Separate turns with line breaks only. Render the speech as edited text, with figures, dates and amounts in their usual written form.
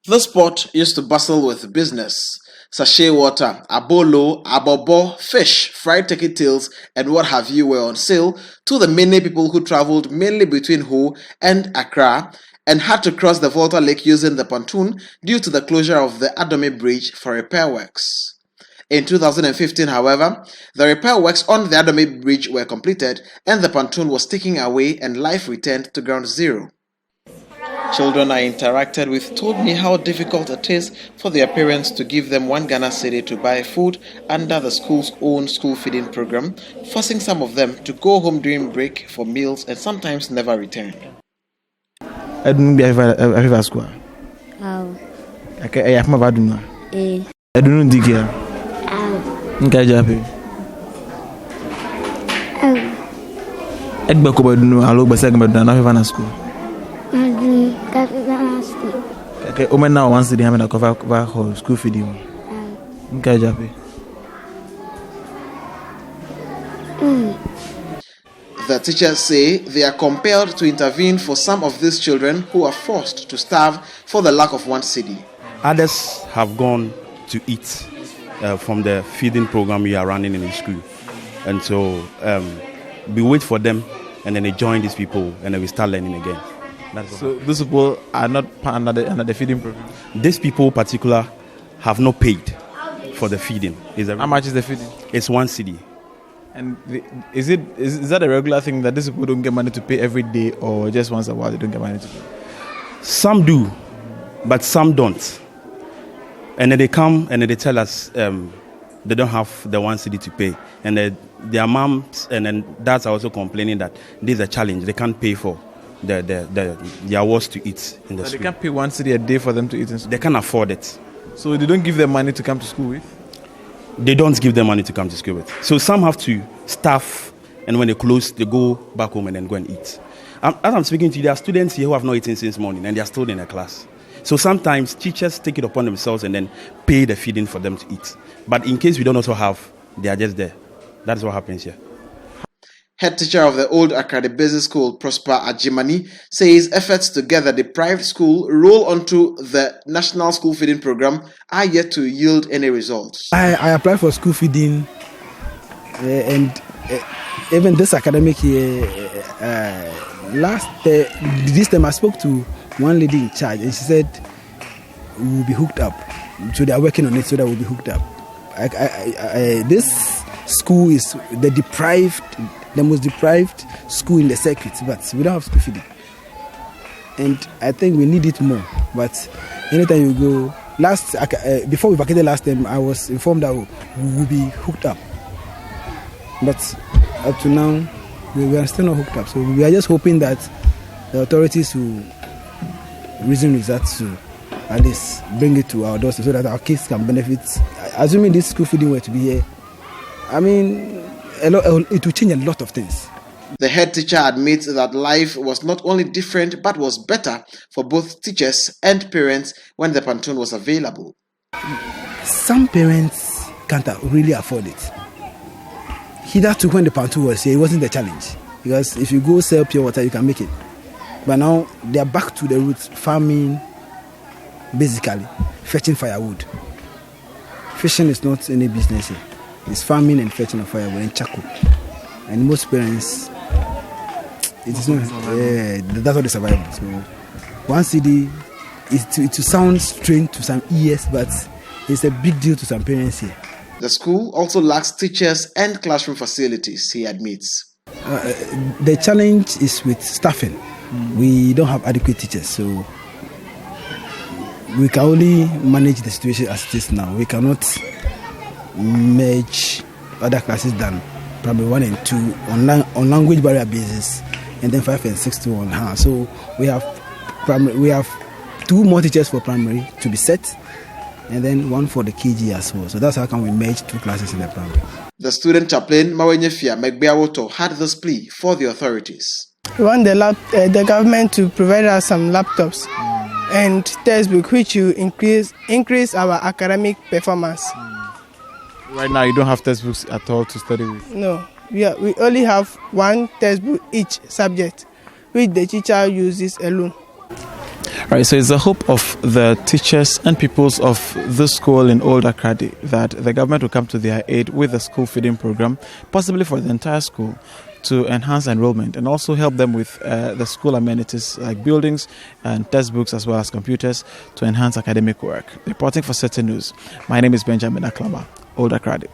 The spot used to bustle with business. Sachet water, abolo, abobo, fish, fried turkey tails, and what have you were on sale to the many people who traveled mainly between Ho and Accra and had to cross the Volta Lake using the pontoon due to the closure of the Adome Bridge for repair works. In 2015, however, the repair works on the Adome Bridge were completed and the pontoon was taken away and life returned to ground zero. Children I interacted with told me how difficult it is for their parents to give them 1 Ghana Cedi to buy food under the school's own school feeding program, forcing some of them to go home during break for meals and sometimes never return.
I don't be a school.
How?
I have my baduna. I don't dig here. Okay, Jappy. Edba Cobadunu, I look by segment and I have a school. Okay, woman now wants to have a cover school feeding. Okay, Jappy.
The teachers say they are compelled to intervene for some of these children who are forced to starve for the lack of 1 cedi.
Others have gone to eat from the feeding program we are running in the school. And so we wait for them and then they join these people and then we start learning again.
So those people are not under the feeding program?
These people in particular have not paid for the feeding.
How much is the feeding?
It's 1 cedi.
And is that a regular thing that these people don't get money to pay every day or just once a while they don't get money to pay?
Some do, but some don't. And then they come and then they tell us they don't have the 1 cedi to pay. And their moms and then dads are also complaining that this is a challenge. They can't pay for their works to eat in the school.
They can't pay 1 cedi a day for them to eat in school?
They can't afford it.
So they don't give them money to come to school with?
They don't give them money to come to school with. So some have to staff, and when they close, they go back home and then go and eat. As I'm speaking to you, there are students here who have not eaten since morning and they are still in the class. So sometimes teachers take it upon themselves and then pay the feeding for them to eat. But in case we don't also have, they are just there. That's what happens here.
Head teacher of the Old Akrade Basic School, Prosper Ajimani, says efforts to get the deprived school roll onto the National School Feeding Program are yet to yield any results.
I applied for school feeding and even this academic year, this time I spoke to one lady in charge and she said we will be hooked up. So they are working on it so that we'll be hooked up. This school is the most deprived school in the circuit, but we don't have school feeding. And I think we need it more. But anytime you go, before we vacated last time, I was informed that we will be hooked up. But up to now, we are still not hooked up. So we are just hoping that the authorities will reason with that to at least bring it to our doorstep so that our kids can benefit. Assuming this school feeding were to be here, I mean, it will change a lot of things.
The head teacher admits that life was not only different but was better for both teachers and parents when the pontoon was available.
Some parents can't really afford it. Hitherto when the pontoon was here, it wasn't the challenge. Because if you go sell pure water, you can make it. But now they are back to the roots, farming, basically, fetching firewood. Fishing is not any business here. It's farming and fetching of firewood and charcoal. And most parents, it is not, that's how they survive. So 1 cedi, it will sound strange to some ears, but it's a big deal to some parents here.
The school also lacks teachers and classroom facilities, he admits.
The challenge is with staffing. We don't have adequate teachers, so we can only manage the situation as it is now. We cannot merge other classes than primary 1 and 2 on language barrier basis, and then 5 and 6 to on. So we have 2 more teachers for primary to be set, and then 1 for the KG as well. So that's how can we merge 2 classes in the primary.
The student chaplain Mawenyefia Megbeawoto had this plea for the authorities.
We want the government to provide us some laptops and textbook which will increase our academic performance.
Right now you don't have textbooks at all to study with?
No, we only have 1 textbook each subject which the teacher uses alone.
Right, so it's the hope of the teachers and pupils of this school in Old Akrade that the government will come to their aid with the school feeding program, possibly for the entire school, to enhance enrollment and also help them with the school amenities like buildings and textbooks as well as computers to enhance academic work. Reporting for Citi News, my name is Benjamin Aklama, Old Akrade.